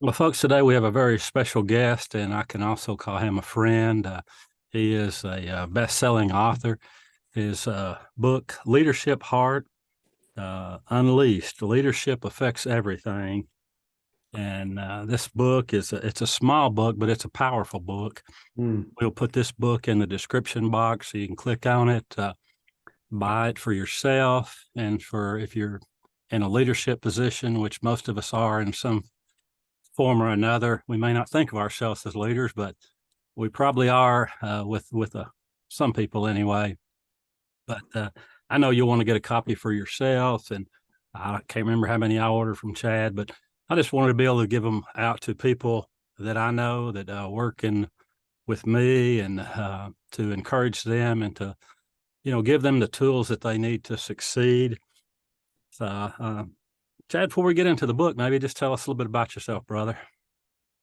Well, folks, today we have a very special guest, and I can also call him a friend. He is a best-selling author. His book, Leadership Heart Unleashed, Leadership Affects Everything. And this book it's a small book, but it's a powerful book. Mm. We'll put this book in the description box so you can click on it, buy it for yourself, and for if you're in a leadership position, which most of us are in some form or another. We may not think of ourselves as leaders, but we probably are with some people anyway. But I know you'll want to get a copy for yourself, and I can't remember how many I ordered from Chad, but I just wanted to be able to give them out to people that I know that working with me, and to encourage them and to give them the tools that they need to succeed. So, Chad, before we get into the book, maybe just tell us a little bit about yourself, brother.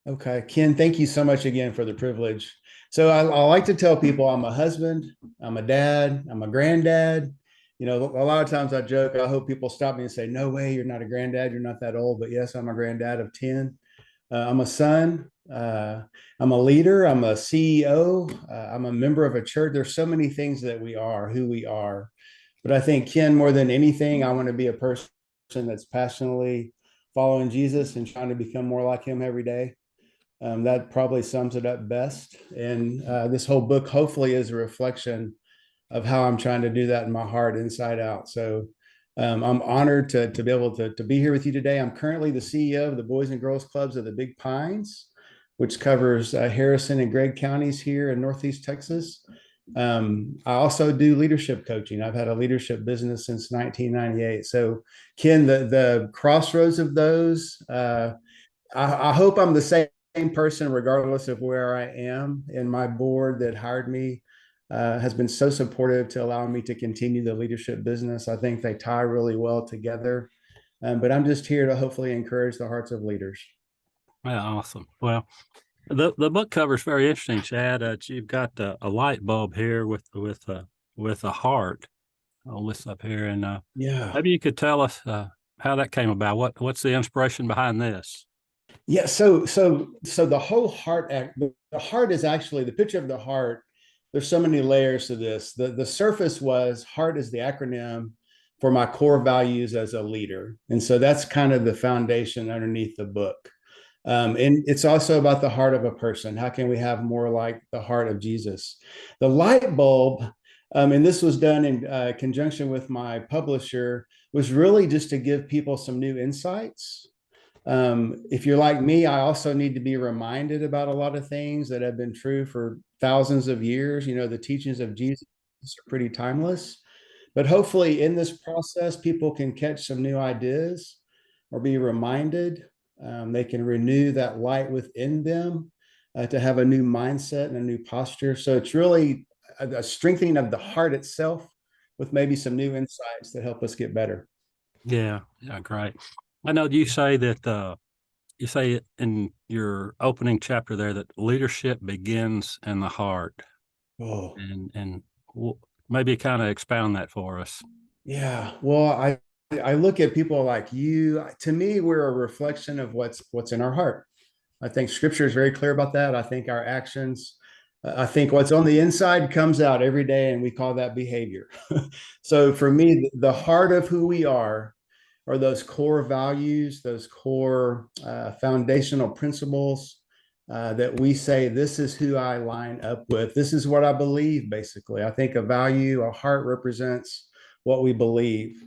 Okay, Ken, thank you so much again for the privilege. So I like to tell people I'm a husband, I'm a dad, I'm a granddad. You know, a lot of times I joke, I hope people stop me and say, no way, you're not a granddad, you're not that old. But yes, I'm a granddad of 10. I'm a son. I'm a leader. I'm a CEO. I'm a member of a church. There's so many things that we are, who we are. But I think, Ken, more than anything, I want to be a person that's passionately following Jesus and trying to become more like him every day. That probably sums it up best. And this whole book, hopefully, is a reflection of how I'm trying to do that in my heart, inside out. So I'm honored to be able to be here with you today. I'm currently the CEO of the Boys and Girls Clubs of the Big Pines, which covers Harrison and Gregg counties here in Northeast Texas. I also do leadership coaching. I've had a leadership business since 1998. So, Ken, the crossroads of those, I hope I'm the same person regardless of where I am. And my board that hired me has been so supportive to allow me to continue the leadership business. I think they tie really well together. But I'm just here to hopefully encourage the hearts of leaders. Yeah, awesome. Well, the book cover is very interesting, Chad. You've got a light bulb here with a heart on this up here, and Yeah. maybe you could tell us how that came about. What's the inspiration behind this? Yeah. So the whole heart act, the heart is actually the picture of the heart. There's so many layers to this. The surface was heart is the acronym for my core values as a leader. And so that's kind of the foundation underneath the book. And it's also about the heart of a person. How can we have more like the heart of Jesus? The light bulb, and this was done in conjunction with my publisher, was really just to give people some new insights. If you're like me, I also need to be reminded about a lot of things that have been true for thousands of years. You know, the teachings of Jesus are pretty timeless. But hopefully, in this process, people can catch some new ideas or be reminded. They can renew that light within them to have a new mindset and a new posture. So it's really a strengthening of the heart itself with maybe some new insights that help us get better. Yeah, yeah, great. I know you say that you say in your opening chapter there that leadership begins in the heart, Oh, and maybe kind of expound that for us. yeah. Well, I look at people like you. To me, we're a reflection of what's in our heart. I think Scripture is very clear about that. I think our actions, I think what's on the inside comes out every day, and we call that behavior. So for me, the heart of who we are those core values, those core foundational principles that we say, this is who I line up with. This is what I believe, basically. I think a value, a heart represents what we believe.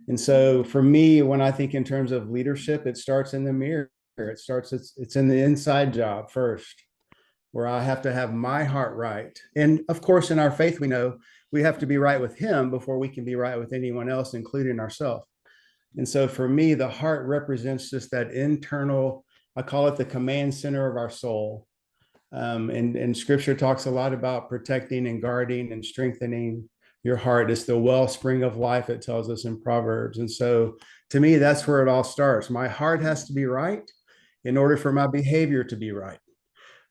And so for me, when I think in terms of leadership, it starts in the mirror. It's in the inside job first, where I have to have my heart right. And of course, in our faith, we know we have to be right with him before we can be right with anyone else, including ourselves. And so for me, the heart represents just that internal, I call it the command center of our soul. And scripture talks a lot about protecting and guarding and strengthening your heart. It's the wellspring of life, it tells us in Proverbs. And so to me, that's where it all starts. My heart has to be right in order for my behavior to be right.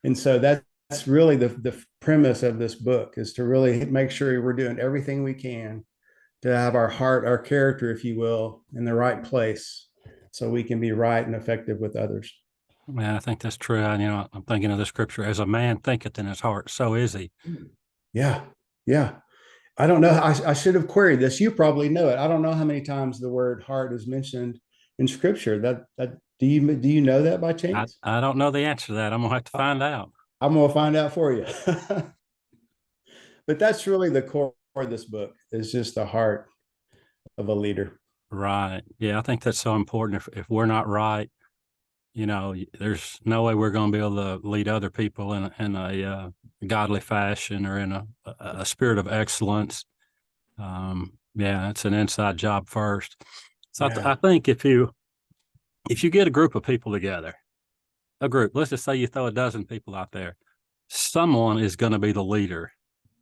And so that's really the premise of this book, is to really make sure we're doing everything we can to have our heart, our character, if you will, in the right place so we can be right and effective with others. Yeah, I think that's true. I'm thinking of the scripture, as a man thinketh in his heart, so is he. Yeah. Yeah. I don't know. I should have queried this. You probably know it. I don't know how many times the word heart is mentioned in scripture. That do you know that by I, chance? I don't know the answer to that. I'm gonna have to find out. I'm gonna find out for you. But that's really the core of this book is just the heart of a leader. Right. Yeah, I think that's so important. If we're not right, there's no way we're going to be able to lead other people in a godly fashion or in a spirit of excellence. Yeah, it's an inside job first. So I Yeah. think if you get a group of people together, a group, let's just say you throw a dozen people out there, someone is going to be the leader,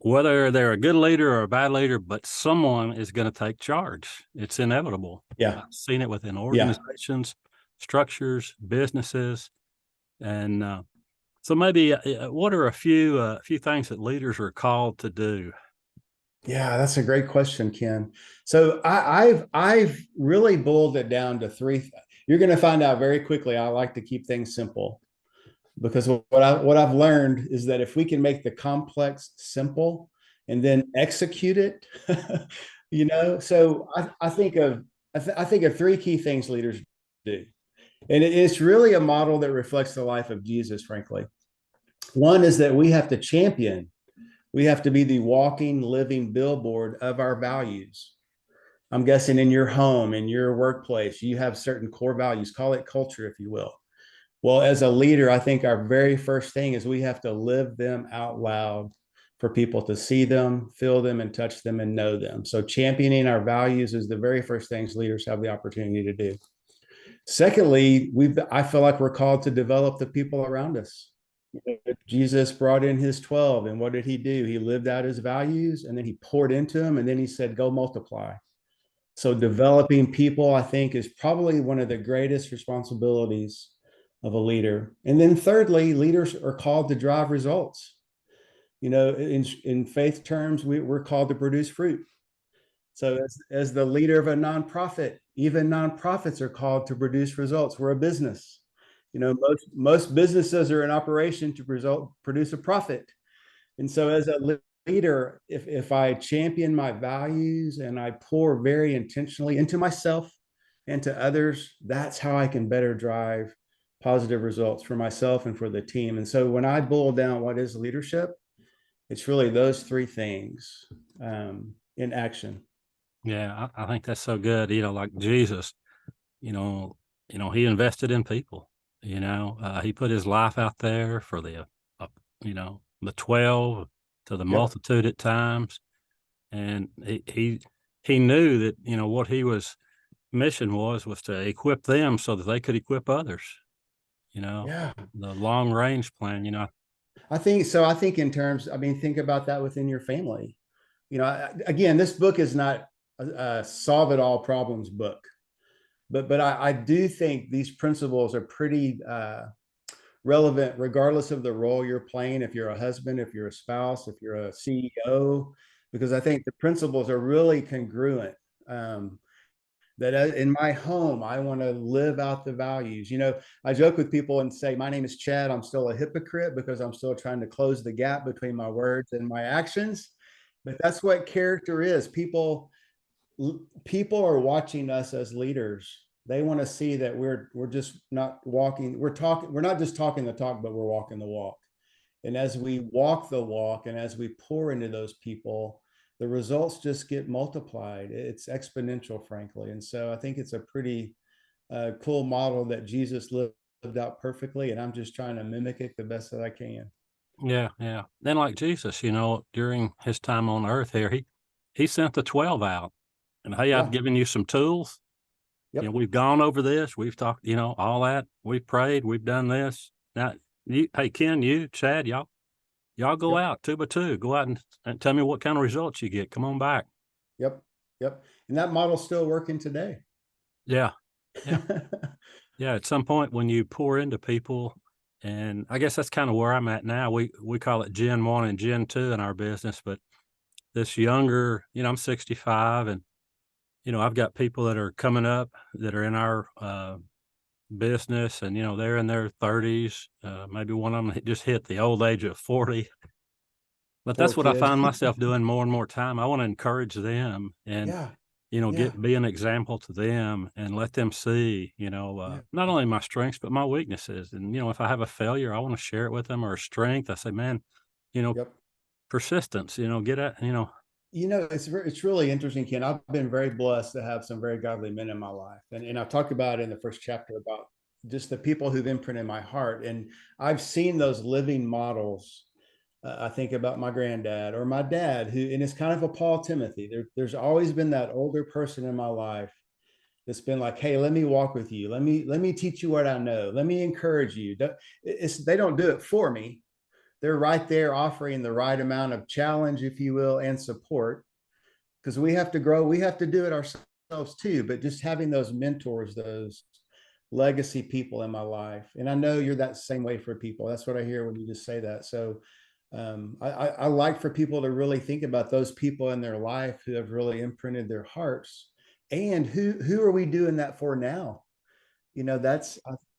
whether they're a good leader or a bad leader, but someone is going to take charge. It's inevitable. Yeah. I've seen it within Yeah. organizations, structures, businesses, and so maybe what are a few things that leaders are called to do? Yeah, that's a great question, Ken. So I've really boiled it down to three. You're going to find out very quickly. I like to keep things simple because what I've learned is that if we can make the complex simple and then execute it, So I think of three key things leaders do, and it's really a model that reflects the life of Jesus. Frankly, one is that we have to champion. We have to be the walking, living billboard of our values. I'm guessing in your home, in your workplace, you have certain core values. Call it culture, if you will. Well, as a leader, I think our very first thing is we have to live them out loud for people to see them, feel them, and touch them and know them. So, championing our values is the very first things leaders have the opportunity to do. Secondly, I feel like we're called to develop the people around us. Jesus brought in his 12, and what did he do? He lived out his values, and then he poured into them, and then he said, go multiply. So developing people, I think, is probably one of the greatest responsibilities of a leader. And then thirdly, leaders are called to drive results. In faith terms, we're called to produce fruit. So as the leader of a nonprofit, even nonprofits are called to produce results. We're a business. Most businesses are in operation to produce a profit. And so as a leader, if I champion my values and I pour very intentionally into myself and to others, that's how I can better drive positive results for myself and for the team. And so when I boil down what is leadership, it's really those three things in action. Yeah, I think that's so good. Like Jesus, you know, he invested in people. He put his life out there for the 12 to the Yep. multitude at times, and he knew that what he was mission was to equip them so that they could equip others. Yeah. The long range plan. I think so. I think in terms, I mean, think about that within your family. Again, this book is not a solve it all problems book, but I do think these principles are pretty relevant regardless of the role you're playing. If you're a husband, if you're a spouse, if you're a CEO, because I think the principles are really congruent. Um, that in my home, I want to live out the values. I joke with people and say, my name is Chad. I'm still a hypocrite because I'm still trying to close the gap between my words and my actions. But that's what character is. People are watching us as leaders. They want to see that we're just not walking, we're not just talking the talk, but we're walking the walk. And as we walk the walk and as we pour into those people, the results just get multiplied. It's exponential, frankly. And so I think it's a pretty cool model that Jesus lived out perfectly. And I'm just trying to mimic it the best that I can. Yeah, yeah. Then like Jesus, during his time on earth here, he sent the 12 out and, hey, I've Yeah. given you some tools. Yep. We've gone over this. We've talked, all that. We've prayed. We've done this. Now, hey, Ken, Chad, y'all go Yep. out two by two. Go out and tell me what kind of results you get. Come on back. Yep. Yep. And that model's still working today. Yeah, yeah, yeah. At some point when you pour into people, and I guess that's kind of where I'm at now. We call it Gen 1 and Gen 2 in our business, but this younger, I'm 65, and I've got people that are coming up that are in our business, and they're in their 30s. Maybe one of them just hit the old age of 40. But Poor that's what I kid. find myself doing more and more time. I want to encourage them and Yeah, yeah, be an example to them and let them see, yeah. not only my strengths but my weaknesses. And if I have a failure, I want to share it with them, or a strength. I say, man, you know, Yep. persistence. Get at. It's really interesting, Ken. I've been very blessed to have some very godly men in my life, and I've talked about in the first chapter about just the people who've imprinted my heart, and I've seen those living models. I think about my granddad or my dad, and it's kind of a Paul Timothy. There's always been that older person in my life that's been like, "Hey, let me walk with you. Let me teach you what I know. Let me encourage you." They don't do it for me. They're right there offering the right amount of challenge, if you will, and support, because we have to grow. We have to do it ourselves too. But just having those mentors, those legacy people in my life, and I know you're that same way for people. That's what I hear when you just say that. So I like for people to really think about those people in their life who have really imprinted their hearts, and who are we doing that for now?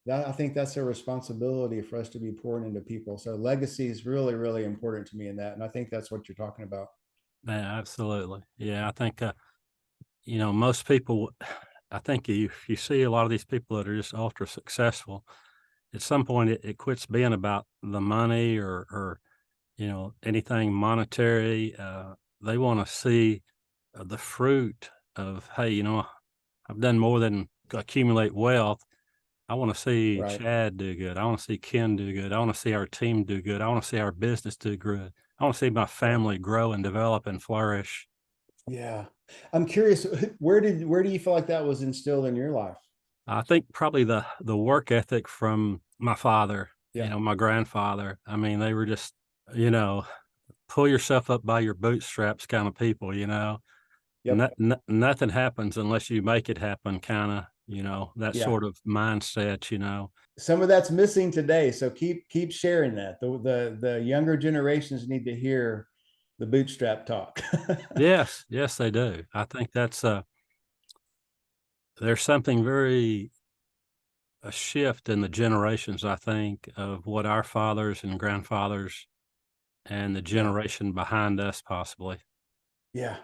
I think that's a responsibility for us to be pouring into people. So legacy is really, really important to me in that, and I think that's what you're talking about. Yeah, absolutely. Yeah, I think most people. I think you see a lot of these people that are just ultra successful. At some point, it quits being about the money, or anything monetary. They want to see the fruit of, hey, I've done more than accumulate wealth. I want to see Right. Chad do good. I want to see Ken do good. I want to see our team do good. I want to see our business do good. I want to see my Yeah. family grow and develop and flourish. Yeah. I'm curious, where do you feel like that was instilled in your life? I think probably the work ethic from my father, Yeah. my grandfather. I mean, they were just, you know, pull yourself up by your bootstraps kind of people. Yep. Nothing happens unless you make it happen, kind of, that Yeah. sort of mindset. Some of that's missing today, so keep sharing that. The younger generations need to hear the bootstrap talk. Yes, yes, they do. I think there's something very a shift in the generations, I think, of what our fathers and grandfathers and the Yeah. generation behind us possibly. Yeah.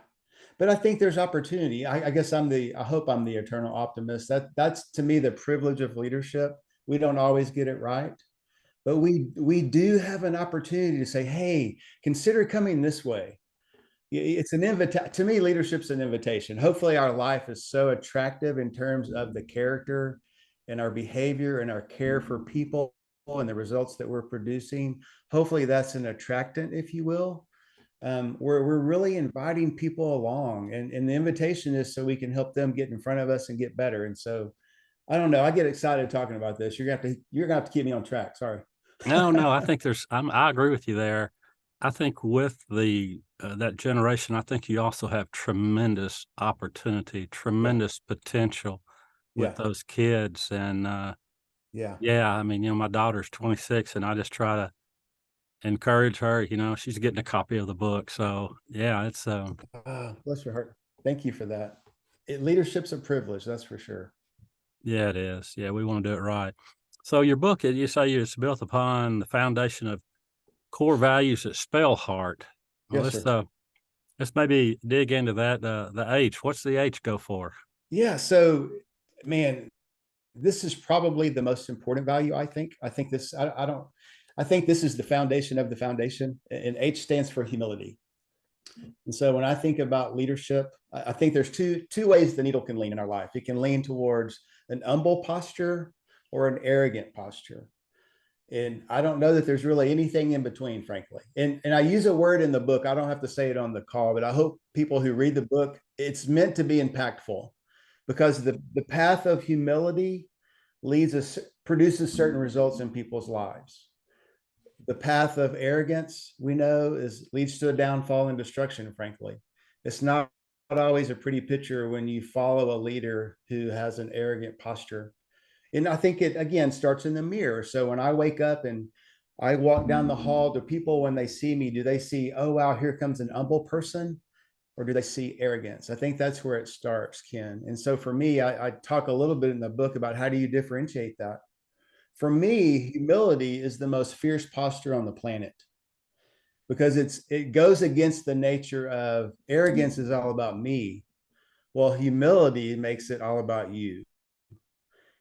But I think there's opportunity. I guess I hope I'm the eternal optimist. That's to me the privilege of leadership. We don't always get it right, but we do have an opportunity to say, hey, consider coming this way. It's an invitation. To me, leadership's an invitation. Hopefully our life is so attractive in terms of the character and our behavior and our care for people and the results that we're producing. Hopefully that's an attractant, if you will. We're really inviting people along, and the invitation is so we can help them get in front of us and get better. And so I don't know, I get excited talking about this. You're gonna have to keep me on track. Sorry. No, no, I think I agree with you there. I think with that generation, I think you also have tremendous opportunity, Yeah. tremendous potential with Yeah. those kids. And Yeah. yeah, I mean, my daughter's 26, and I just try to encourage her. She's getting a copy of the book. So yeah, it's Bless your heart. Thank you for that. Leadership's a privilege, that's for sure. yeah, it is. Yeah, we want to do it right. So your book, you say it's built upon the foundation of core values that spell heart. Well, Yes, sir. let's maybe dig into that. The H. What's the H go for? Yeah. So, man, this is probably the most important value. I think this. I don't. I think this is the foundation of the foundation, and H stands for humility. And so when I think about leadership, I think there's two ways the needle can lean in our life. It can lean towards an humble posture or an arrogant posture. And I don't know that there's really anything in between, frankly. And I use a word in the book. I don't have to say it on the call, but I hope people who read the book, it's meant to be impactful, because the path of humility leads us produces certain results in people's lives. The path of arrogance, we know, is leads to a downfall and destruction, frankly. It's not always a pretty picture when you follow a leader who has an arrogant posture. And I think it again starts in the mirror. So when I wake up and I walk down the hall, do people, when they see me, do they see, oh wow, here comes an humble person, or do they see arrogance? I think that's where it starts, Ken. And so for me, I talk a little bit in the book about how do you differentiate that. For me, humility is the most fierce posture on the planet because it goes against the nature of arrogance is all about me. Well, humility makes it all about you.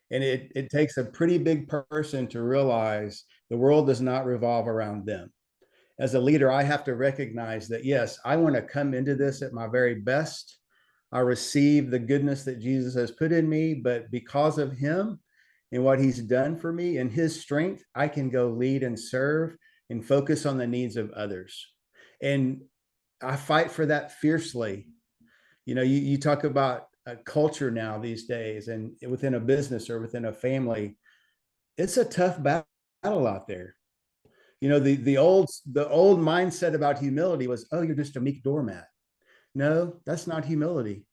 And it takes a pretty big person to realize the world does not revolve around them. As a leader, I have to recognize that, yes, I want to come into this at my very best. I receive the goodness that Jesus has put in me, but because of him and what he's done for me and his strength, I can go lead and serve and focus on the needs of others. And I fight for that fiercely. You talk about a culture now these days, and within a business or within a family, it's a tough battle out there. The old mindset about humility was, oh, you're just a meek doormat. No, that's not humility.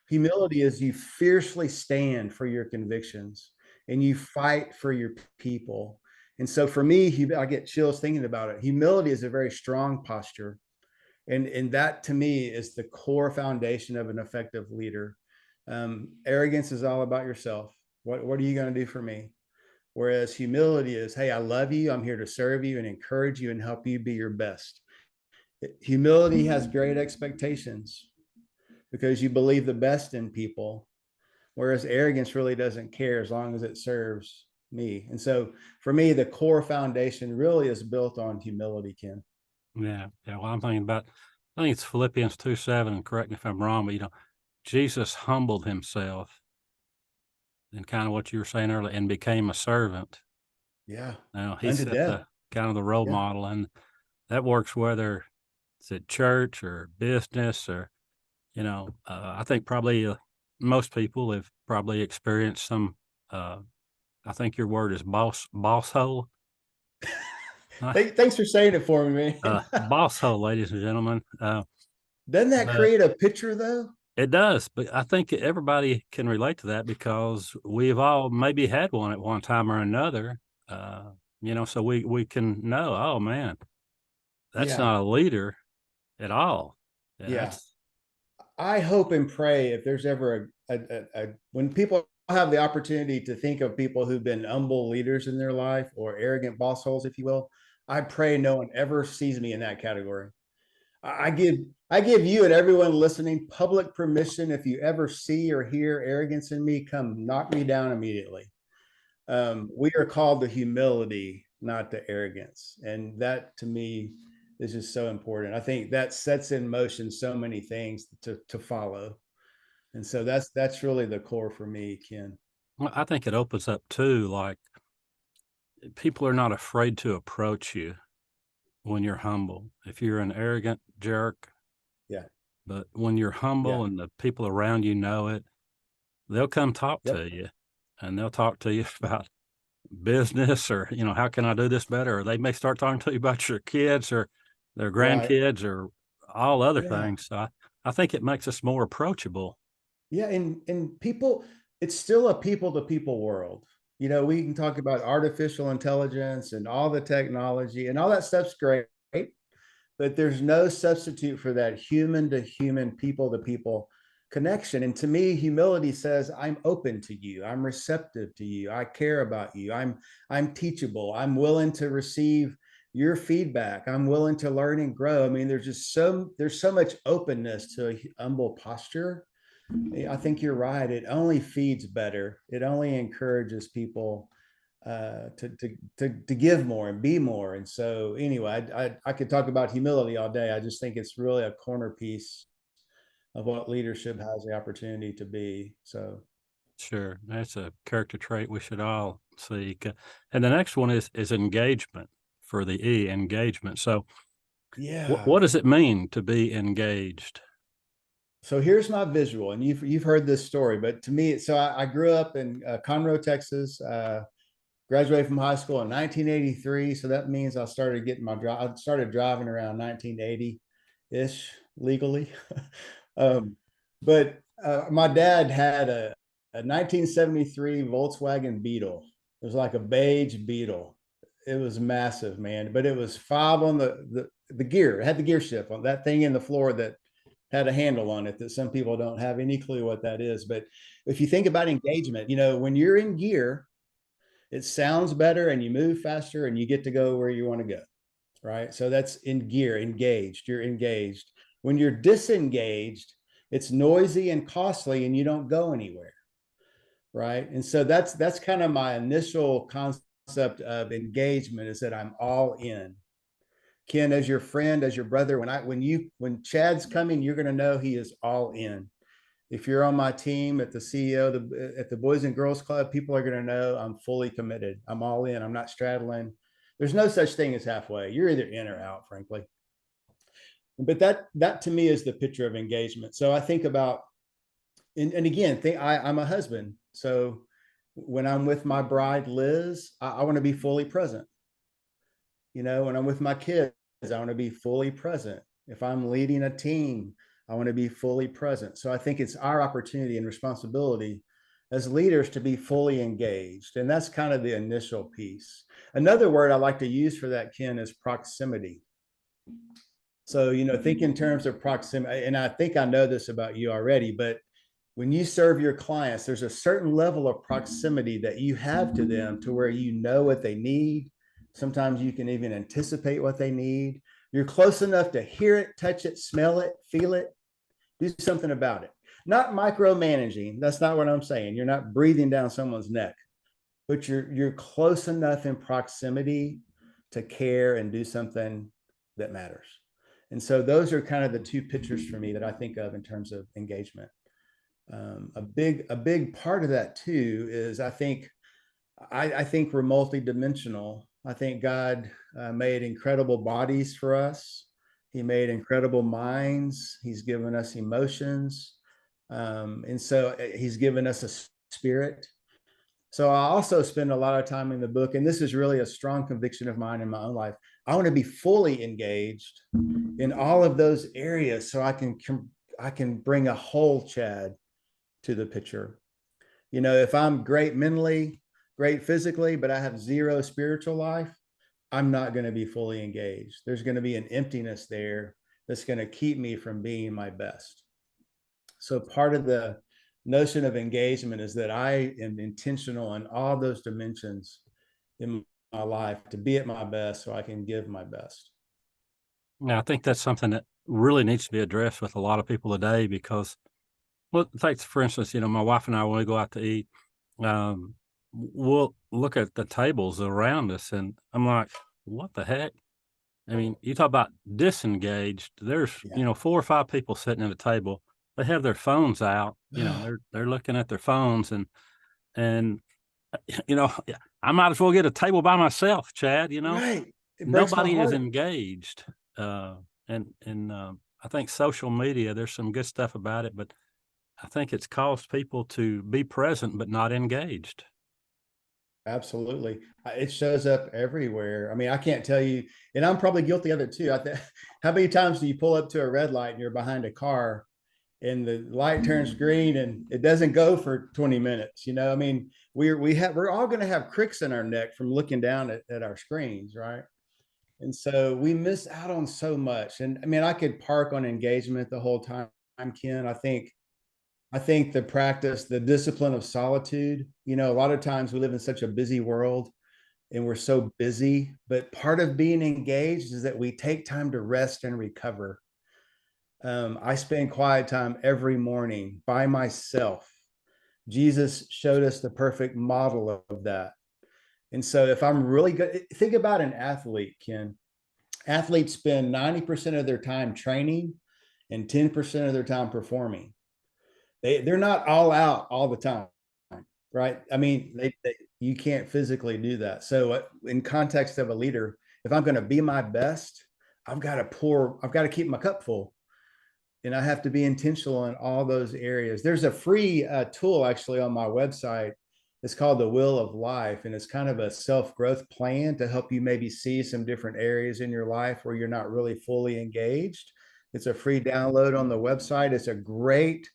Humility is you fiercely stand for your convictions and you fight for your people. And so for me, I get chills thinking about it. Humility is a very strong posture. And that to me is the core foundation of an effective leader. Arrogance is all about yourself. What are you going to do for me? Whereas humility is, hey, I love you. I'm here to serve you and encourage you and help you be your best. Humility has great expectations because you believe the best in people, whereas arrogance really doesn't care as long as it serves me. And so for me, the core foundation really is built on humility, Ken. Yeah. Yeah. Well, I'm thinking about, I think it's Philippians 2:7, and correct me if I'm wrong, but Jesus humbled himself and kind of what you were saying earlier and became a servant. Yeah. Now he Unto set death. the kind of the role Yeah. model, and that works whether it's at church or business or, I think probably most people have probably experienced some, uh, I think your word is boss hole. Thanks for saying it for me, man. Boss hole, ladies and gentlemen. Doesn't that But create a picture though? it does, but I think everybody can relate to that because we've all maybe had one at one time or another. So we can know, oh man, that's Yeah. not a leader at all. Yeah, Yeah. that's I hope and pray if there's ever when people have the opportunity to think of people who've been humble leaders in their life or arrogant boss holes, if you will, I pray no one ever sees me in that category. I give I give you and everyone listening public permission. If you ever see or hear arrogance in me, come knock me down immediately. We are called to humility, not to arrogance. And that to me is just so important. I think that sets in motion so many things to follow. And so that's really the core for me, Ken. well, I think it opens up too, like people are not afraid to approach you when you're humble. If you're an arrogant jerk, Yeah. but when you're Yeah. humble and the people around you know it, they'll come talk Yep. to you and they'll talk to you about business or, how can I do this better? Or they may start talking to you about your kids or their Right. grandkids or all other Yeah. things. So I think it makes us more approachable. Yeah. And people, it's still a people to people world. We can talk about artificial intelligence and all the technology and all that stuff's great, but there's no substitute for that human to human, people to people connection. And to me, humility says, I'm open to you, I'm receptive to you, I care about you, I'm teachable, I'm willing to receive your feedback, I'm willing to learn and grow. I mean, there's so much openness to a humble posture. I think you're right. It only feeds better. It only encourages people to give more and be more. And so, anyway, I could talk about humility all day. I just think it's really a corner piece of what leadership has the opportunity to be. So, Sure. That's a character trait we should all seek. And the next one is engagement for the E, engagement. So what yeah. does it mean to be engaged? So here's my visual, and you've heard this story, but to me, so I grew up in Conroe, Texas. Graduated from high school in 1983, so that means I started getting my drive. I started driving around 1980 ish legally. um, but my dad had a 1973 Volkswagen Beetle. It was like a beige Beetle. It was massive, man. But it was five on the gear. It had the gear shift on that thing in the floor that had a handle on it that some people don't have any clue what that is. But if you think about engagement, when you're in gear, it sounds better and you move faster and you get to go where you want to go. Right. So that's in gear, engaged, you're engaged. When you're disengaged, it's noisy and costly and you don't go anywhere. Right. And so that's kind of my initial concept of engagement, is that I'm all in. Ken, as your friend, as your brother, when Chad's coming, you're going to know he is all in. If you're on my team at the CEO, at the Boys and Girls Club, people are going to know I'm fully committed. I'm all in. I'm not straddling. There's no such thing as halfway. You're either in or out, frankly. But that to me is the picture of engagement. So I think about, and again, I'm a husband. So when I'm with my bride, Liz, I want to be fully present. When I'm with my kids, I want to be fully present. If I'm leading a team, I want to be fully present. So I think it's our opportunity and responsibility as leaders to be fully engaged. And that's kind of the initial piece. Another word I like to use for that, Ken, is proximity. So, think in terms of proximity. And I think I know this about you already, but when you serve your clients, there's a certain level of proximity that you have to them to where you know what they need. Sometimes you can even anticipate what they need. You're close enough to hear it, touch it, smell it, feel it, do something about it. Not micromanaging. That's not what I'm saying. You're not breathing down someone's neck, but you're close enough in proximity to care and do something that matters. And so those are kind of the two pictures for me that I think of in terms of engagement. A big part of that too is I think we're multidimensional. I think God made incredible bodies for us. He made incredible minds. He's given us emotions. And so he's given us a spirit. So I also spend a lot of time in the book, and this is really a strong conviction of mine in my own life. I want to be fully engaged in all of those areas so I can bring a whole Chad to the picture. If I'm great mentally, great physically, but I have zero spiritual life, I'm not going to be fully engaged. There's going to be an emptiness there that's going to keep me from being my best. So part of the notion of engagement is that I am intentional in all those dimensions in my life to be at my best so I can give my best. Yeah, I think that's something that really needs to be addressed with a lot of people today because, well, for instance, my wife and I, when we go out to eat, we'll look at the tables around us and I'm like, what the heck? I mean, you talk about disengaged. There's, 4 or 5 people sitting at a table. They have their phones out, they're looking at their phones and, I might as well get a table by myself, Chad, Right. It breaks my nobody is heart. engaged. I think social media, there's some good stuff about it, but I think it's caused people to be present, but not engaged. Absolutely. It shows up everywhere. I mean, I can't tell you, and I'm probably guilty of it too. How many times do you pull up to a red light and you're behind a car and the light turns green and it doesn't go for 20 minutes? I mean, we're all going to have cricks in our neck from looking down at our screens, right? And so we miss out on so much. And I mean, I could park on engagement the whole time, Ken. I think the discipline of solitude, a lot of times we live in such a busy world and we're so busy, but part of being engaged is that we take time to rest and recover. I spend quiet time every morning by myself. Jesus showed us the perfect model of that. And so if I'm really good, think about an athlete, Ken. Athletes spend 90% of their time training and 10% of their time performing. They're not all out all the time, right? I mean, you can't physically do that. So in context of a leader, if I'm going to be my best, I've got to keep my cup full. And I have to be intentional in all those areas. There's a free tool actually on my website. It's called the Wheel of Life. And it's kind of a self-growth plan to help you maybe see some different areas in your life where you're not really fully engaged. It's a free download on the website. It's a great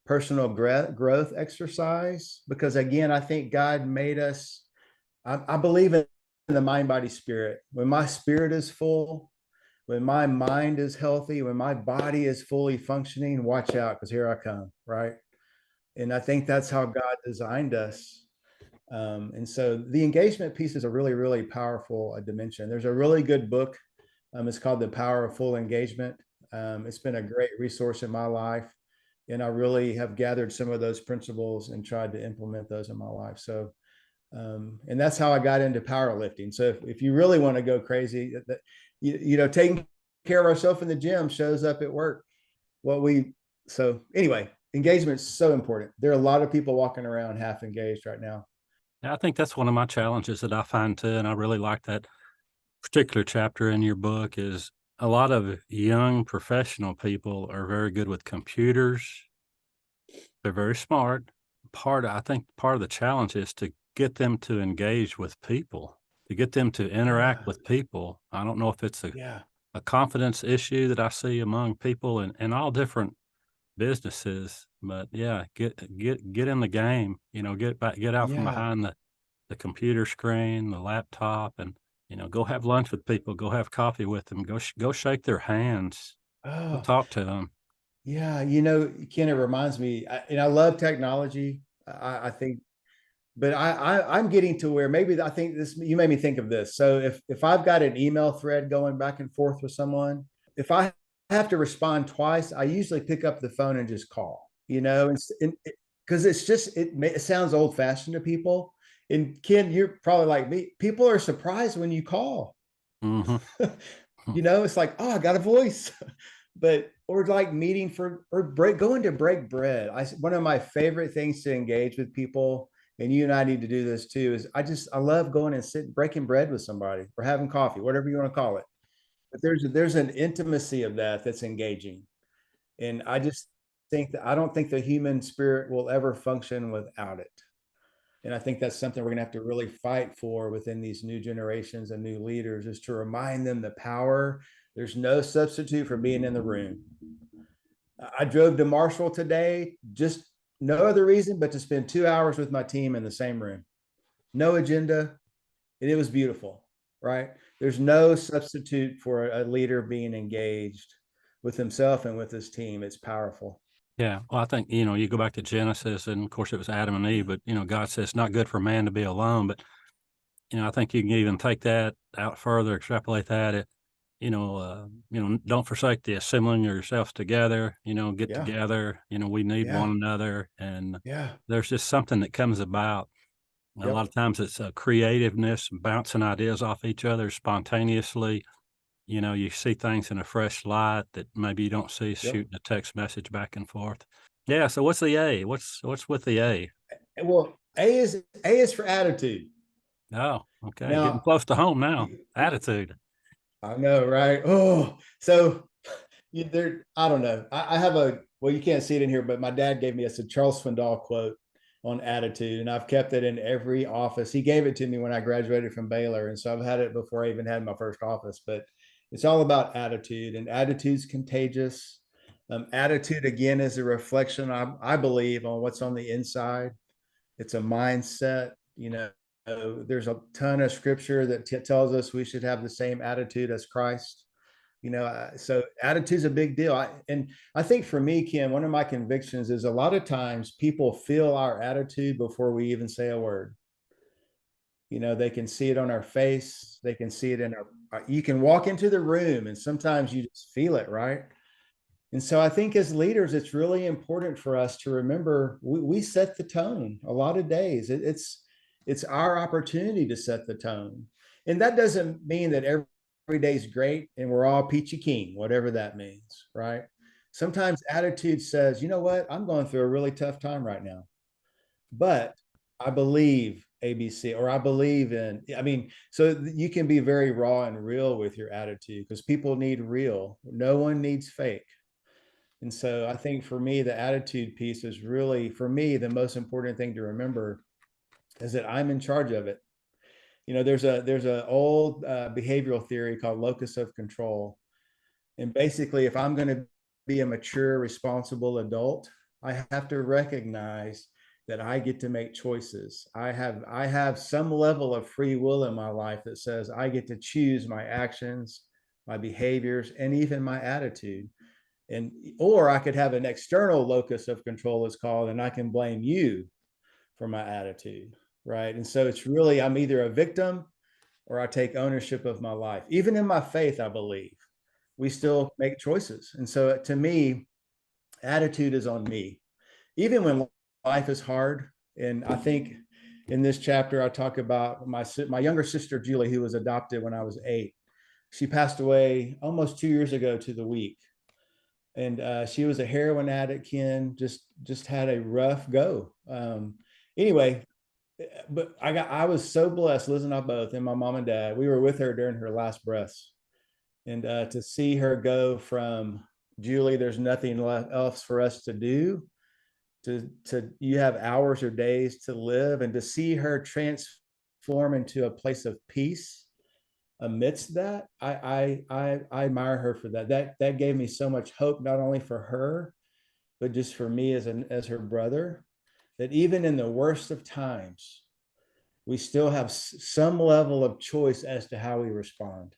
personal growth exercise because, again, I think God made us. I believe in the mind, body, spirit. When my spirit is full, when my mind is healthy, when my body is fully functioning, watch out, because here I come, right? And I think that's how God designed us. And so the engagement piece is a really, really powerful dimension. There's a really good book. It's called The Power of Full Engagement. It's been a great resource in my life. And I really have gathered some of those principles and tried to implement those in my life. So, and that's how I got into powerlifting. So if you really want to go crazy, taking care of ourselves in the gym shows up at work. So anyway, engagement is so important. There are a lot of people walking around half engaged right now. I think that's one of my challenges that I find too, and I really like that particular chapter in your book is a lot of young professional people are very good with computers. They're very smart. I think part of the challenge is to get them to engage with people, to get them to interact Yeah. with people. I don't know if it's Yeah. a confidence issue that I see among people in all different businesses, but yeah, get in the game, get out from Yeah. behind the computer screen, the laptop, and go have lunch with people, go have coffee with them, go shake their hands, go Oh, talk to them. yeah. Ken, it reminds me, and I love technology. I think, but I'm getting to where maybe I think this, you made me think of this. So if I've got an email thread going back and forth with someone, if I have to respond twice, I usually pick up the phone and just call, and because it's just, it sounds old fashioned to people. And Ken, you're probably like me. People are surprised when you call. Mhm. It's like, oh, I got a voice. But or like meeting for or going to break bread. One of my favorite things to engage with people, and you and I need to do this too, is I love going and sitting breaking bread with somebody or having coffee, whatever you want to call it. But there's an intimacy of that's engaging. And I just think that I don't think the human spirit will ever function without it. And I think that's something we're going to have to really fight for within these new generations and new leaders, is to remind them the power. There's no substitute for being in the room. I drove to Marshall today, just no other reason but to spend 2 hours with my team in the same room. No agenda. And it was beautiful, right? There's no substitute for a leader being engaged with himself and with his team. It's powerful. Yeah, well, I think, you go back to Genesis, and of course it was Adam and Eve, but God says it's not good for man to be alone. But I think you can even take that out further, extrapolate that. Don't forsake the assembling yourselves together. Get Yeah. together. We need Yeah. one another, and Yeah. there's just something that comes about. A lot Yep. of times it's creativeness, bouncing ideas off each other spontaneously. You see things in a fresh light that maybe you don't see Yep. shooting a text message back and forth. Yeah. So what's the A? What's with the A? Well, A is for attitude. Oh, okay. Getting Now, close to home now. Attitude. I know, right? Oh, so I don't know. I have well, you can't see it in here, but my dad gave me a Charles Swindoll quote on attitude, and I've kept it in every office. He gave it to me when I graduated from Baylor, and so I've had it before I even had my first office. But it's all about attitude, and attitude's contagious. Attitude, again, is a reflection, I believe, on what's on the inside. It's a mindset. There's a ton of scripture that tells us we should have the same attitude as Christ. So attitude's a big deal. And I think for me, Ken, one of my convictions is a lot of times people feel our attitude before we even say a word. They can see it on our face. They can see it in you can walk into the room and sometimes you just feel it, right? And so I think as leaders, it's really important for us to remember we set the tone a lot of days. It's our opportunity to set the tone. And that doesn't mean that every day is great and we're all peachy keen, whatever that means, right? Sometimes attitude says, you know what, I'm going through a really tough time right now, but I believe ABC, or I believe so you can be very raw and real with your attitude because people need real. No one needs fake. And so I think for me, the attitude piece is really, for me, the most important thing to remember is that I'm in charge of it. There's a old behavioral theory called locus of control. And basically, if I'm going to be a mature, responsible adult, I have to recognize that I get to make choices. I have some level of free will in my life that says I get to choose my actions, my behaviors, and even my attitude. And or I could have an external locus of control, it's called, and I can blame you for my attitude, right? And so it's really, I'm either a victim or I take ownership of my life. Even in my faith, I believe we still make choices. And so to me, attitude is on me, even when life is hard. And I think in this chapter, I talk about my younger sister, Julie, who was adopted when I was 8. She passed away almost 2 years ago to the week. And she was a heroin addict, Ken, just had a rough go. Anyway, but I was so blessed, Liz and I both, and my mom and dad. We were with her during her last breaths, and to see her go from Julie, there's nothing else for us to do, to you have hours or days to live, and to see her transform into a place of peace amidst that, I admire her for that. That gave me so much hope, not only for her, but just for me as her brother, that even in the worst of times, we still have some level of choice as to how we respond.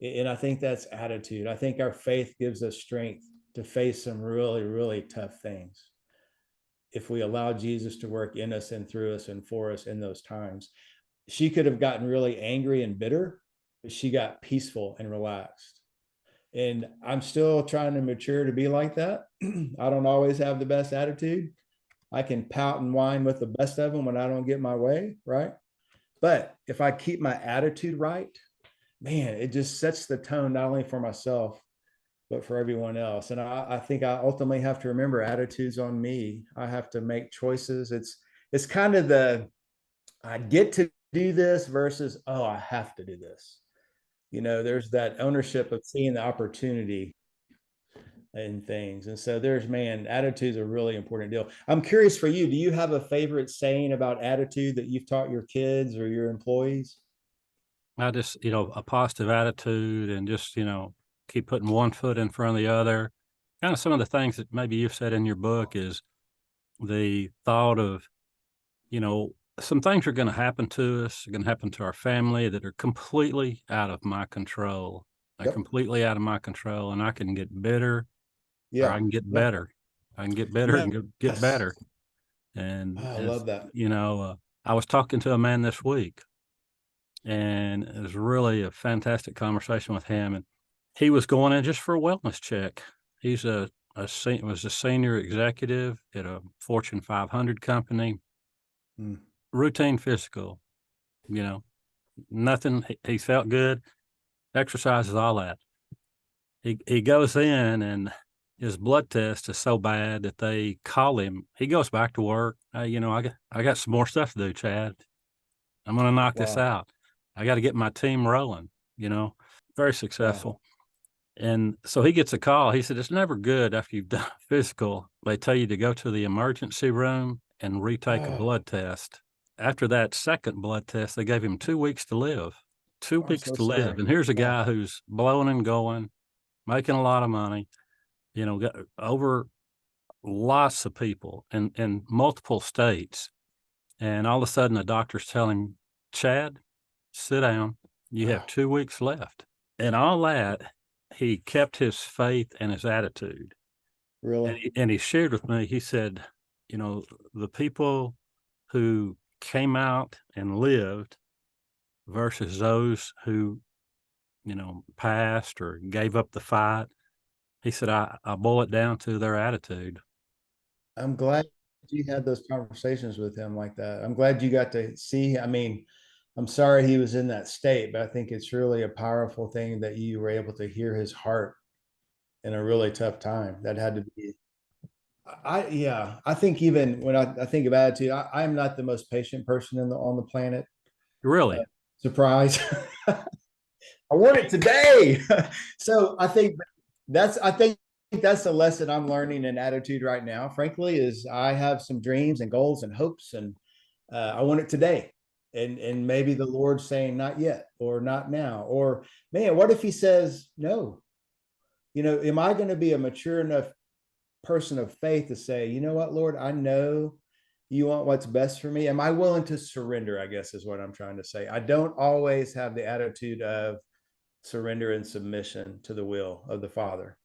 And I think that's attitude. I think our faith gives us strength to face some really, really tough things if we allow Jesus to work in us and through us and for us in those times. She could have gotten really angry and bitter, but she got peaceful and relaxed. And I'm still trying to mature to be like that. I don't always have the best attitude. I can pout and whine with the best of them when I don't get my way, right? But if I keep my attitude right, man, it just sets the tone not only for myself, but for everyone else. And I think I ultimately have to remember attitudes on me. I have to make choices. It's kind of the I get to do this versus, oh, I have to do this. There's that ownership of seeing the opportunity in things. And so man, attitude is a really important deal. I'm curious for you, do you have a favorite saying about attitude that you've taught your kids or your employees? I just, a positive attitude and just, keep putting one foot in front of the other. Kind of some of the things that maybe you've said in your book is the thought of, some things are going to happen to us, are going to happen to our family that are completely out of my control. They're Yep. completely out of my control, and I can get bitter or I Yeah. can get Yeah. better. I can get better and get Yes. better. Oh, And I as love that. I was talking to a man this week, and it was really a fantastic conversation with him. And he was going in just for a wellness check. He's was a senior executive at a Fortune 500 company, Mm. routine physical, you know, nothing. He felt good, exercises, all that. He goes in and his blood test is so bad that they call him. He goes back to work. Hey, I got some more stuff to do, Chad. I'm going to knock this Wow. out. I got to get my team rolling. You know, very Wow. successful. And so he gets a call. He said, it's never good after you've done physical. They tell you to go to the emergency room and retake a Oh, blood test. After that second blood test, they gave him 2 weeks to live. Two I'm weeks so to live. sorry. And here's a Wow. guy who's blowing and going, making a lot of money, got over lots of people in multiple states. And all of a sudden, the doctors tell him, Chad, sit down. You have Wow. 2 weeks left. And all that, he kept his faith and his attitude. And Really? he shared with me, he said, you know, the people who came out and lived versus those who, passed or gave up the fight. He said, I boil it down to their attitude. I'm glad you had those conversations with him like that. I'm glad you got to see. I mean, I'm sorry he was in that state, but I think it's really a powerful thing that you were able to hear his heart in a really tough time. That had to be. Yeah, I think even when I think of attitude, I'm not the most patient person on the planet. Uh, Really? Surprise! I want it today. So I think that's the lesson I'm learning in attitude right now. Frankly, is I have some dreams and goals and hopes, and I want it today. And maybe the Lord's saying not yet or not now, or man, what if He says no? Am I going to be a mature enough person of faith to say, you know what, Lord, I know you want what's best for me. Am I willing to surrender? I guess is what I'm trying to say. I don't always have the attitude of surrender and submission to the will of the Father.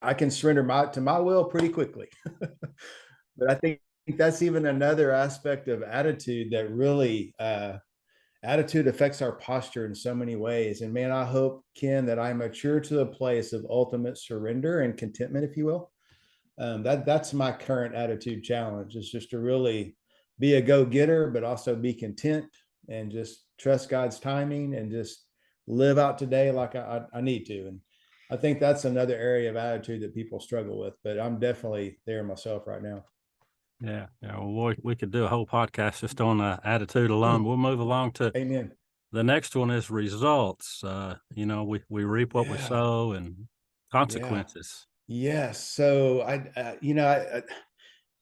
I can surrender to my will pretty quickly. But I think that's even another aspect of attitude that really attitude affects our posture in so many ways. And man, I hope, Ken, that I mature to a place of ultimate surrender and contentment, if you will. That's my current attitude challenge, is just to really be a go-getter, but also be content and just trust God's timing and just live out today like I need to. And I think that's another area of attitude that people struggle with, but I'm definitely there myself right now. Yeah. Yeah. Well, we could do a whole podcast just on attitude alone. We'll move along to Amen. the next one is results. We reap what we Yeah. sow and Yeah. consequences. Yes. So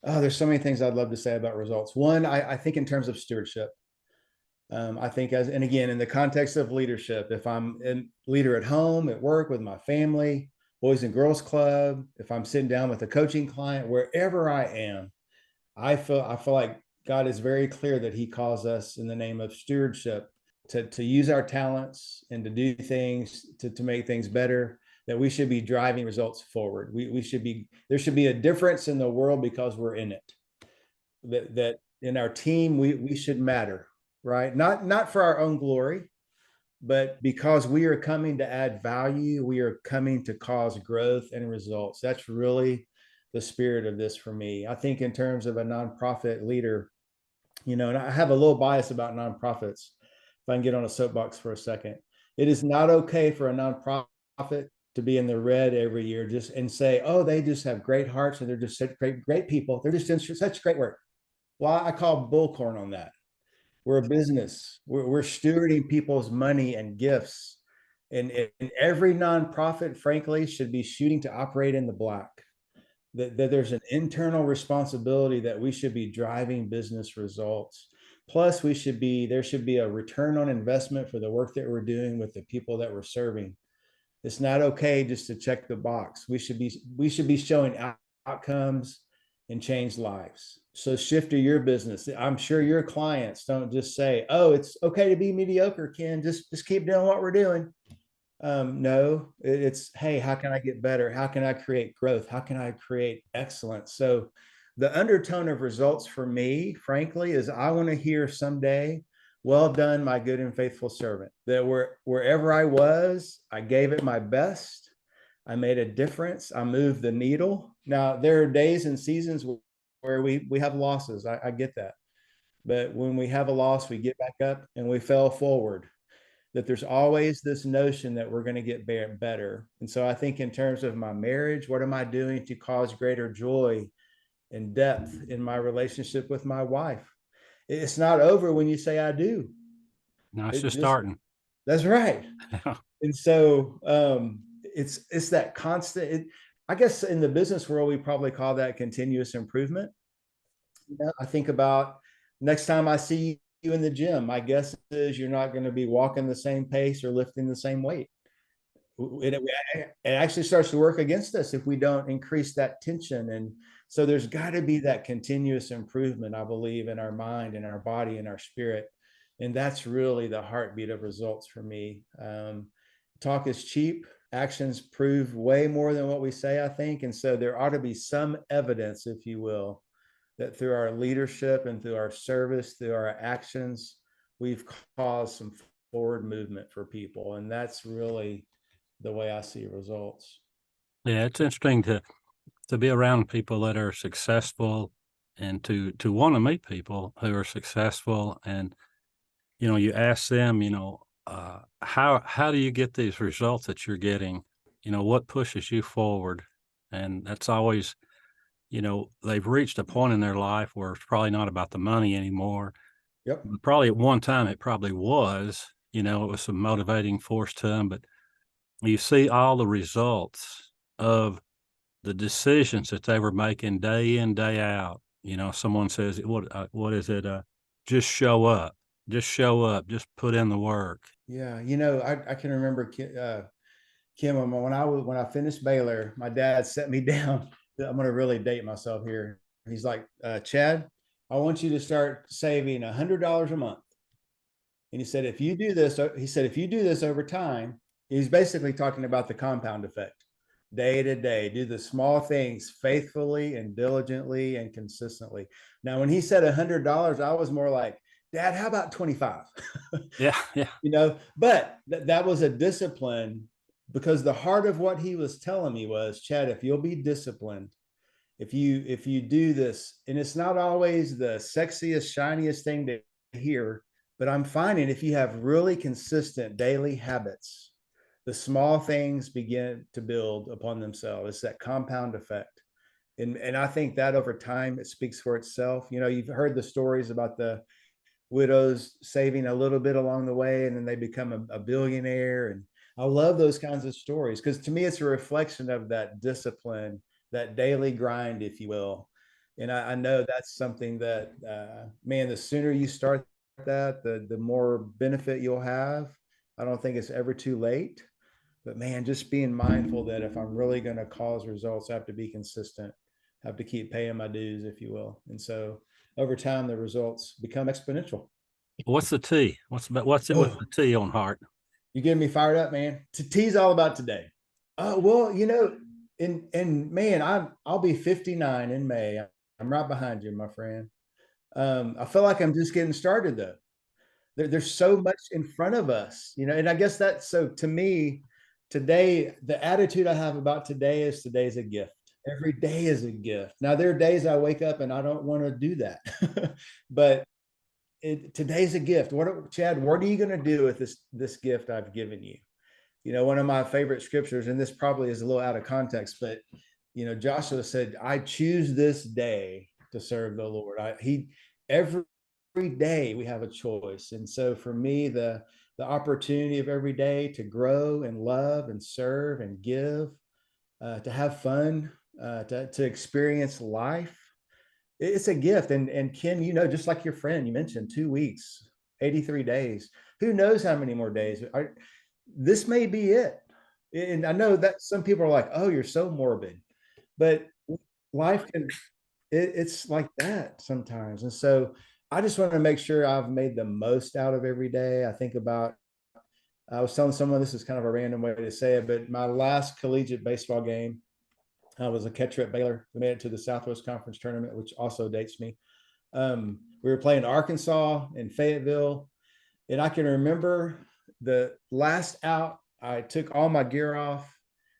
there's so many things I'd love to say about results. One, I think in terms of stewardship, I think and again, in the context of leadership, if I'm a leader at home, at work, with my family, Boys and Girls Club, if I'm sitting down with a coaching client, wherever I am, I feel like God is very clear that He calls us in the name of stewardship to use our talents and to do things to make things better. That we should be driving results forward. We should be, there should be a difference in the world because we're in it. That in our team we should matter, right? Not for our own glory, but because we are coming to add value, we are coming to cause growth and results. That's really the spirit of this for me. I think in terms of a nonprofit leader, and I have a little bias about nonprofits. If I can get on a soapbox for a second, it is not okay for a nonprofit to be in the red every year just and say, oh, they just have great hearts and they're just such great people. They're just doing such great work. Well, I call bullcorn on that. We're a business. We're stewarding people's money and gifts. And every nonprofit, frankly, should be shooting to operate in the black. That there's an internal responsibility that we should be driving business results. Plus, there should be a return on investment for the work that we're doing with the people that we're serving. It's not okay just to check the box. We should be showing outcomes and change lives. So shift to your business. I'm sure your clients don't just say, "Oh, it's okay to be mediocre, Ken. Just keep doing what we're doing." No, it's, hey, how can I get better? How can I create growth? How can I create excellence? So the undertone of results for me, frankly, is I want to hear someday, well done, my good and faithful servant. That wherever I was, I gave it my best. I made a difference. I moved the needle. Now, there are days and seasons where we have losses. I get that. But when we have a loss, we get back up and we fell forward. That there's always this notion that we're going to get better. And so I think in terms of my marriage, what am I doing to cause greater joy and depth in my relationship with my wife? It's not over when you say I do. Now it's It just just, starting. that's right. And so it's that constant, I guess in the business world, we probably call that continuous improvement. I think about next time I see you in the gym, my guess is you're not going to be walking the same pace or lifting the same weight. It actually starts to work against us if we don't increase that tension. And so there's got to be that continuous improvement, I believe, in our mind and our body and our spirit. And that's really the heartbeat of results for me. Talk is cheap. Actions prove way more than what we say, I think. And so there ought to be some evidence, if you will, that through our leadership and through our service, through our actions, we've caused some forward movement for people. And that's really the way I see results. Yeah, it's interesting to be around people that are successful and to want to meet people who are successful. And you ask them, how do you get these results that you're getting? What pushes you forward? And that's always, they've reached a point in their life where it's probably not about the money anymore. Yep. Probably at one time it probably was, it was some motivating force to them, but you see all the results of the decisions that they were making day in, day out. Someone says, what is it? Just show up, just put in the work. Yeah. I can remember Kim, when I finished Baylor, my dad set me down. I'm going to really date myself here. He's like, Chad, I want you to start saving $100 a month. And he said, if you do this over time, He's basically talking about the compound effect. Day to day, do the small things faithfully and diligently and consistently. Now, when he said $100, I was more like, Dad, how about 25? Yeah, yeah. But that was a discipline, because the heart of what he was telling me was, Chad, if you'll be disciplined, if you do this, and it's not always the sexiest, shiniest thing to hear, but I'm finding if you have really consistent daily habits, the small things begin to build upon themselves. It's that compound effect. And I think that over time it speaks for itself. You've heard the stories about the widows saving a little bit along the way, and then they become a billionaire. And I love those kinds of stories, because to me it's a reflection of that discipline, that daily grind, if you will. And I know that's something that, man, the sooner you start that, the more benefit you'll have. I don't think it's ever too late. But man, just being mindful that if I'm really going to cause results, I have to be consistent, have to keep paying my dues, if you will. And so over time, the results become exponential. What's the T? What's it with Oh, the T on heart? you getting me fired up, man. T's all about today. Well, and man, I'll be 59 in May. I'm right behind you, my friend. I feel like I'm just getting started though. There's so much in front of us, and I guess that's so to me, today, the attitude I have about today is today's a gift. Every day is a gift. Now, there are days I wake up and I don't want to do that, but today's a gift. Chad, what are you going to do with this gift I've given you? One of my favorite scriptures, and this probably is a little out of context, but Joshua said, "I choose this day to serve the Lord." Every day we have a choice, and so for me, the opportunity of every day to grow and love and serve and give, to have fun, to experience life, it's a gift. And Ken, just like your friend, you mentioned 2 weeks, 83 days. Who knows how many more days? This may be it. And I know that some people are like, "Oh, you're so morbid," but life it's like that sometimes. And so I just want to make sure I've made the most out of every day. I was telling someone, this is kind of a random way to say it, but my last collegiate baseball game, I was a catcher at Baylor. We made it to the Southwest Conference tournament, which also dates me. We were playing Arkansas in Fayetteville, and I can remember the last out, I took all my gear off.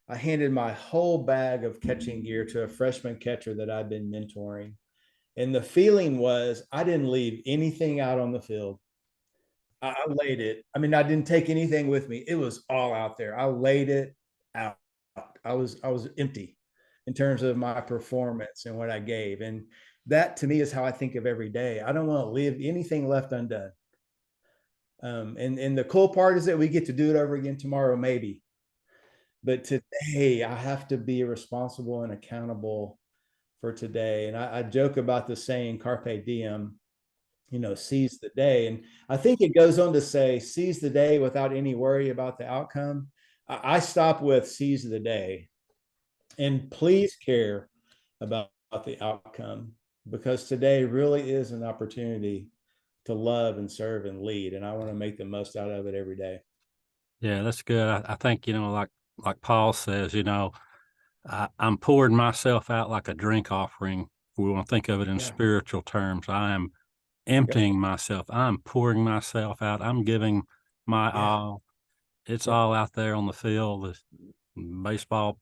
I handed my whole bag of catching gear to a freshman catcher that I'd been mentoring. And the feeling was I didn't leave anything out on the field. I laid it. I mean, I didn't take anything with me. It was all out there. I laid it out. I was empty in terms of my performance and what I gave. And that to me is how I think of every day. I don't want to leave anything left undone. And the cool part is that we get to do it over again tomorrow, maybe. But today, I have to be responsible and accountable for today. And I joke about the saying "Carpe diem," seize the day. And I think it goes on to say, seize the day without any worry about the outcome. I stop with seize the day, and please care about the outcome, because today really is an opportunity to love and serve and lead. And I want to make the most out of it every day. Yeah, that's good. I think, like Paul says, I'm pouring myself out like a drink offering. We want to think of it in Yeah. spiritual terms. I am Yep. emptying myself. I'm pouring myself out. I'm giving my Yeah. all. It's Yep. all out there on the field. The baseball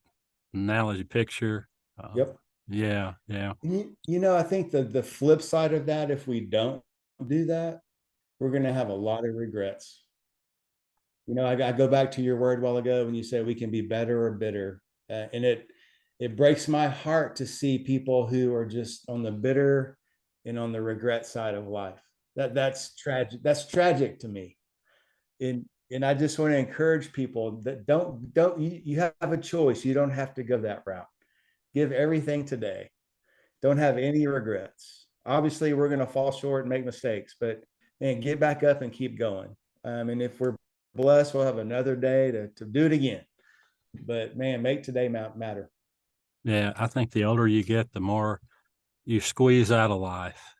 analogy picture. Yep. Yeah, yeah, I think the flip side of that, if we don't do that, we're going to have a lot of regrets. I go back to your word a while ago when you said we can be better or bitter, and it breaks my heart to see people who are just on the bitter and on the regret side of life. That's tragic. That's tragic to me. And I just want to encourage people that don't you have a choice. You don't have to go that route. Give everything today. Don't have any regrets. Obviously, we're going to fall short and make mistakes, but man, get back up and keep going. And if we're blessed, we'll have another day to do it again. But man, make today matter. yeah. I think the older you get, the more you squeeze out of life.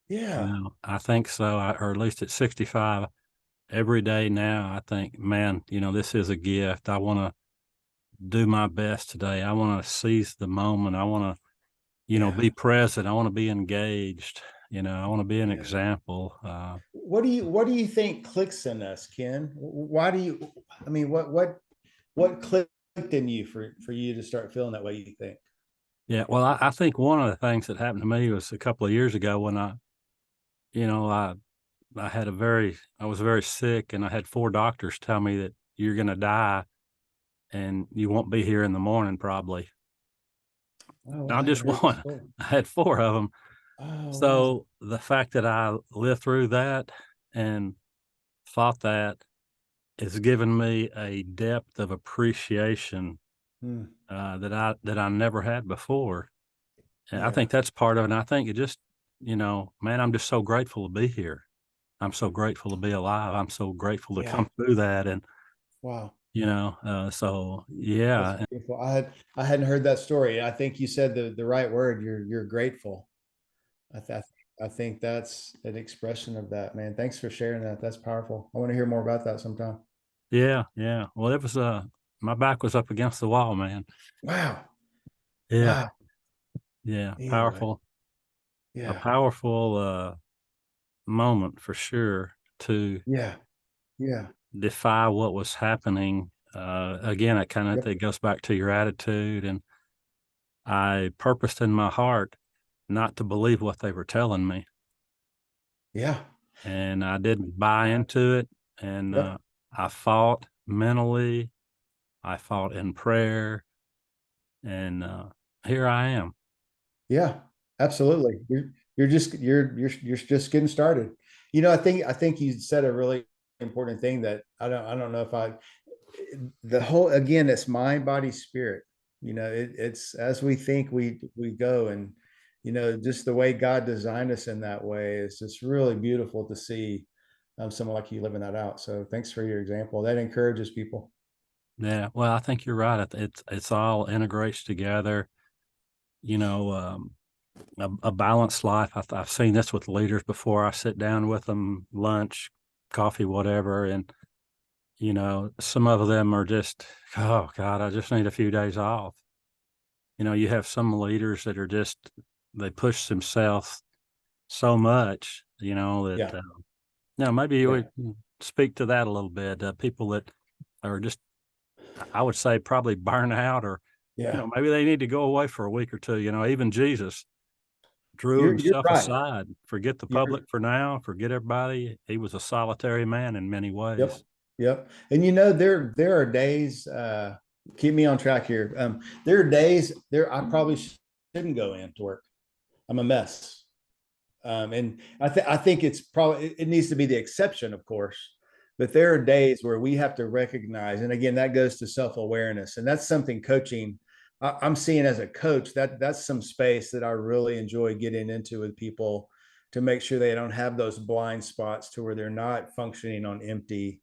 Yeah. I think so. Or at least at 65, every day now, I think, man, this is a gift. I want to do my best today. I want to seize the moment. I want to, Yeah. be present. I want to be engaged. I want to be an Yeah. example. What do you think clicks in us, Ken? Why do you, I mean, what clicked in you for you to start feeling that way, you think? Yeah. Well, I think one of the things that happened to me was a couple of years ago when you know, I, I was very sick, and I had four doctors tell me that you're going to die and you won't be here in the morning, probably. Oh, I Not hadn't just heard this one, story. I had four of them. Oh, wow. So the fact that I lived through that and fought that has given me a depth of appreciation Hmm. that I never had before. And I Yeah. think that's part of it. And I think it just, man, I'm just so grateful to be here. I'm so grateful to be alive. I'm so grateful to Yeah. come through that. And, Wow. so That's yeah, beautiful. I hadn't heard that story. I think you said the right word. You're grateful. I th I think that's an expression of that, man. Thanks for sharing that. That's powerful. I want to hear more about that sometime. yeah, yeah. Well, it was, my back was up against the wall, man. Wow. Yeah, Wow. yeah. Anyway. A Yeah. powerful, moment for sure to Yeah. Yeah. defy what was happening. Again, Yep. it goes back to your attitude, and I purposed in my heart not to believe what they were telling me, Yeah. and I didn't buy into it. And Yep. I fought mentally, I fought in prayer, and here I am. Yeah. Absolutely. You're just getting started. I think you said a really important thing that I don't know if I the whole again it's mind body spirit. It's as we think we go, and just the way God designed us in that way is just really beautiful to see, someone like you living that out. So thanks for your example. That encourages people. Yeah, well, I think you're right. It's all integrates together. You know, a balanced life. I've seen this with leaders before. I sit down with them, lunch, coffee, whatever, and some of them are just, oh God, I just need a few days off. You have some leaders that are just, they push themselves so much, that Yeah. maybe you Yeah. would speak to that a little bit. People that are just, I would say, probably burn out, or Yeah. maybe they need to go away for a week or two. Even Jesus drew You're himself right. aside. Forget the You're public for now. Forget everybody. He was a solitary man in many Yep. ways. Yep. And there are days, keep me on track here. There are days there I probably shouldn't go into work. I'm a mess. And I think it's probably it needs to be the exception, of course. But there are days where we have to recognize, and again, that goes to self-awareness, and that's something coaching. I'm seeing as a coach that's some space that I really enjoy getting into with people to make sure they don't have those blind spots to where they're not functioning on empty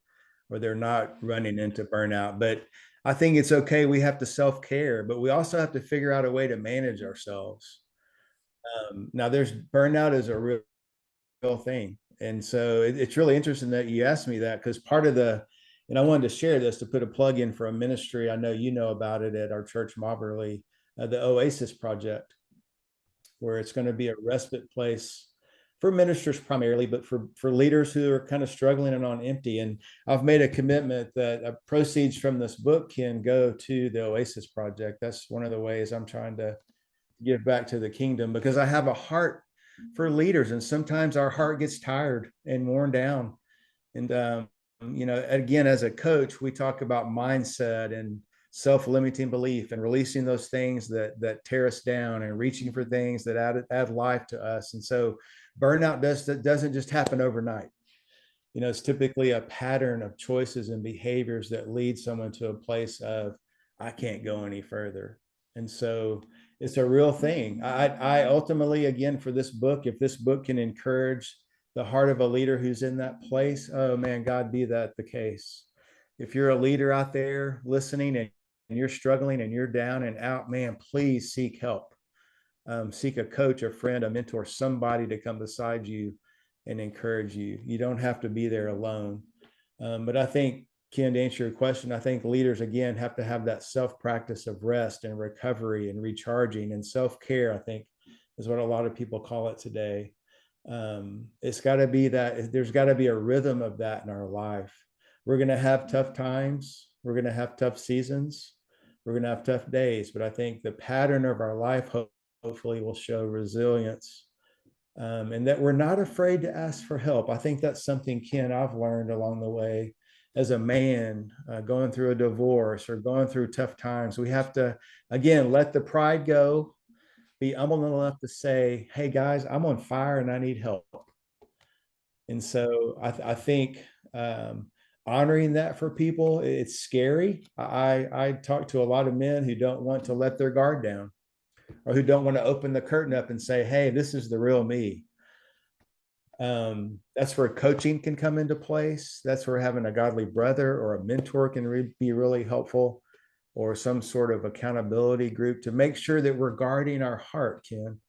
or they're not running into burnout. But I think it's okay. We have to self-care, but we also have to figure out a way to manage ourselves. Now, there's burnout is a real thing. And so it's really interesting that you asked me that because and I wanted to share this to put a plug in for a ministry. I know you know about it at our church, Mobberly, the Oasis Project, where it's going to be a respite place for ministers primarily, but for leaders who are kind of struggling and on empty. And I've made a commitment that proceeds from this book can go to the Oasis Project. That's one of the ways I'm trying to give back to the kingdom because I have a heart for leaders, and sometimes our heart gets tired and worn down. And again, as a coach, we talk about mindset and self-limiting belief and releasing those things that tear us down and reaching for things that add life to us. And so, burnout doesn't just happen overnight. It's typically a pattern of choices and behaviors that lead someone to a place of, I can't go any further. And so it's a real thing. I ultimately, again, for this book, if this book can encourage the heart of a leader who's in that place, oh man, God, be that the case. If you're a leader out there listening and you're struggling and you're down and out, man, please seek help. Seek a coach, a friend, a mentor, somebody to come beside you and encourage you. You don't have to be there alone. But I think, Ken, to answer your question, I think leaders, again, have to have that self practice of rest and recovery and recharging and self care, I think is what a lot of people call it today. It's got to be that there's got to be a rhythm of that in our life. We're going to have tough times, we're going to have tough seasons, we're going to have tough days, but I think the pattern of our life hopefully will show resilience, and that we're not afraid to ask for help. I think that's something, Ken, I've learned along the way as a man, going through a divorce or going through tough times. We have to, again, let the pride go, be humble enough to say, hey guys, I'm on fire and I need help. And so I think, honoring that for people, it's scary. I talk to a lot of men who don't want to let their guard down, or who don't want to open the curtain up and say, hey, this is the real me. That's where coaching can come into place. That's where having a godly brother or a mentor can be really helpful, or some sort of accountability group to make sure that we're guarding our heart, Ken.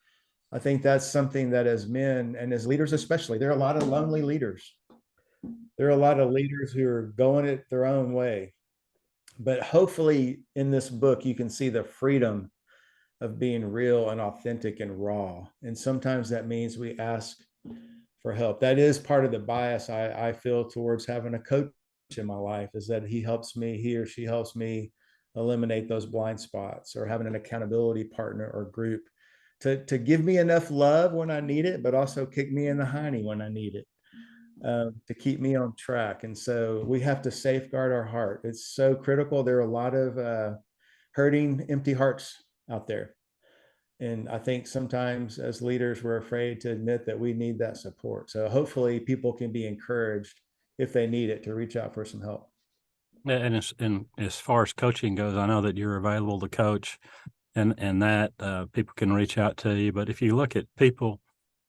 I think that's something that as men and as leaders, especially, there are a lot of lonely leaders. There are a lot of leaders who are going it their own way. But hopefully, in this book, you can see the freedom of being real and authentic and raw. And sometimes that means we ask for help. That is part of the bias I feel towards having a coach in my life, is that he or she helps me eliminate those blind spots, or having an accountability partner or group to give me enough love when I need it, but also kick me in the hiney when I need it, to keep me on track. And so we have to safeguard our heart. It's so critical. There are a lot of hurting, empty hearts out there. And I think sometimes as leaders, we're afraid to admit that we need that support. So hopefully people can be encouraged, if they need it, to reach out for some help. And as far as coaching goes, I know that you're available to coach, and that people can reach out to you. But if you look at people,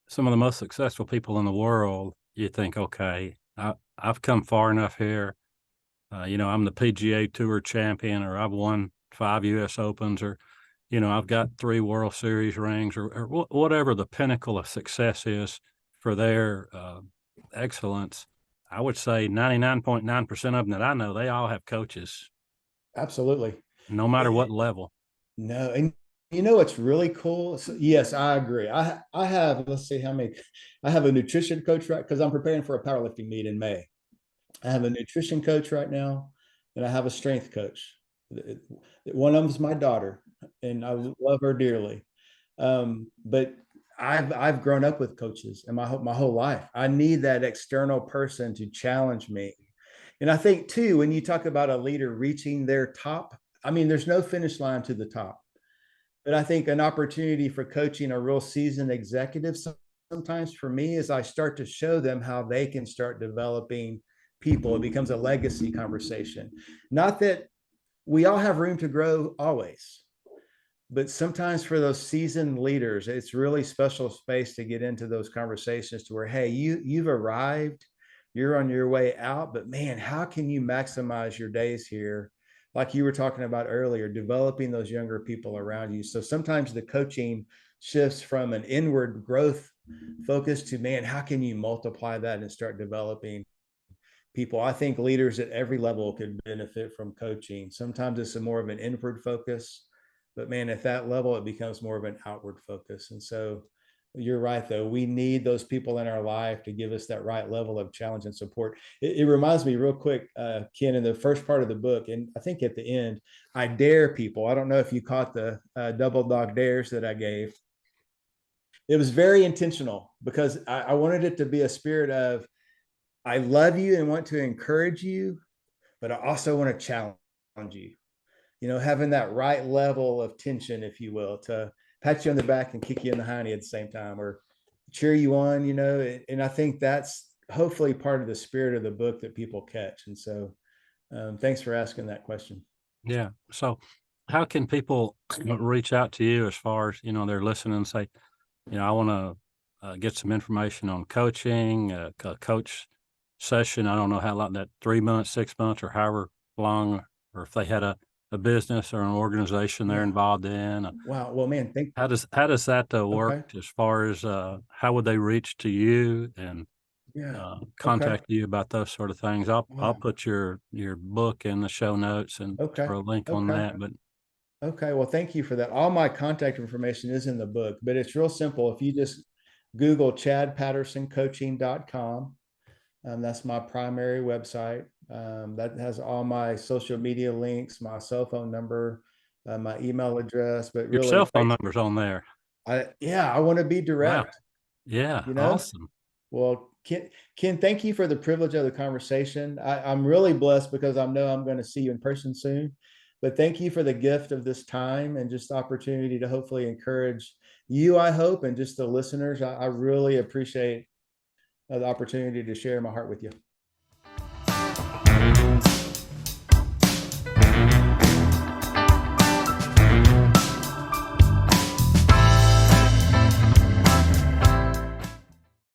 some of the most successful people in the world, you think, okay, I've come far enough here. I'm the PGA Tour champion, or I've won 5 U.S. Opens, or I've got 3 World Series rings, or whatever the pinnacle of success is for their excellence. I would say 99.9% of them that I know, they all have coaches, Absolutely. no matter Eh, what level. No, and you know what's really cool? So, yes, I agree. I have, let's see how many. I have a nutrition coach, right? Because I'm preparing for a powerlifting meet in May. I have a nutrition coach right now, and I have a strength coach. One of them is my daughter, and I love her dearly. But I've grown up with coaches and my whole life. I need that external person to challenge me. And I think too, when you talk about a leader reaching their top, I mean, there's no finish line to the top. But I think an opportunity for coaching a real seasoned executive sometimes for me is I start to show them how they can start developing people. It becomes a legacy conversation. Not that we all have room to grow always, but sometimes for those seasoned leaders, it's really special space to get into those conversations to where, hey, you've arrived, you're on your way out, but man, how can you maximize your days here? Like you were talking about earlier, developing those younger people around you. So sometimes the coaching shifts from an inward growth focus to, man, how can you multiply that and start developing people? I think leaders at every level could benefit from coaching. Sometimes it's more of an inward focus, but man, at that level, it becomes more of an outward focus. And so you're right, though. We need those people in our life to give us that right level of challenge and support. It reminds me real quick, Ken, in the first part of the book, and I think at the end, I dare people. I don't know if you caught the double dog dares that I gave. It was very intentional because I wanted it to be a spirit of, I love you and want to encourage you, but I also want to challenge you. Having that right level of tension, if you will, to pat you on the back and kick you in the hiney at the same time, or cheer you on, and I think that's hopefully part of the spirit of the book that people catch. And so, thanks for asking that question. Yeah. So how can people reach out to you as far as, they're listening and say, I want to get some information on coaching, coach session. I don't know how long that 3 months, 6 months, or however long, or if they had a business or an organization they're Yeah. involved in. Wow. Well, man, How does that work okay. as far as how would they reach to you? And Yeah. Okay. contact you about those sort of things. I'll Wow. put your book in the show notes and Okay. throw a link on Okay. that. But Okay. Well, thank you for that. All my contact information is in the book, but it's real simple. If you just Google chadpattersoncoaching.com, that's my primary website. That has all my social media links, my cell phone number, my email address. But your really, cell phone number's on there. I want to be Wow. direct, Yeah. you know? Awesome. Well, Ken, thank you for the privilege of the conversation. I'm really blessed because I know I'm going to see you in person soon. But thank you for the gift of this time and just the opportunity to hopefully encourage you, I hope, and just the listeners. I really appreciate the opportunity to share my heart with you.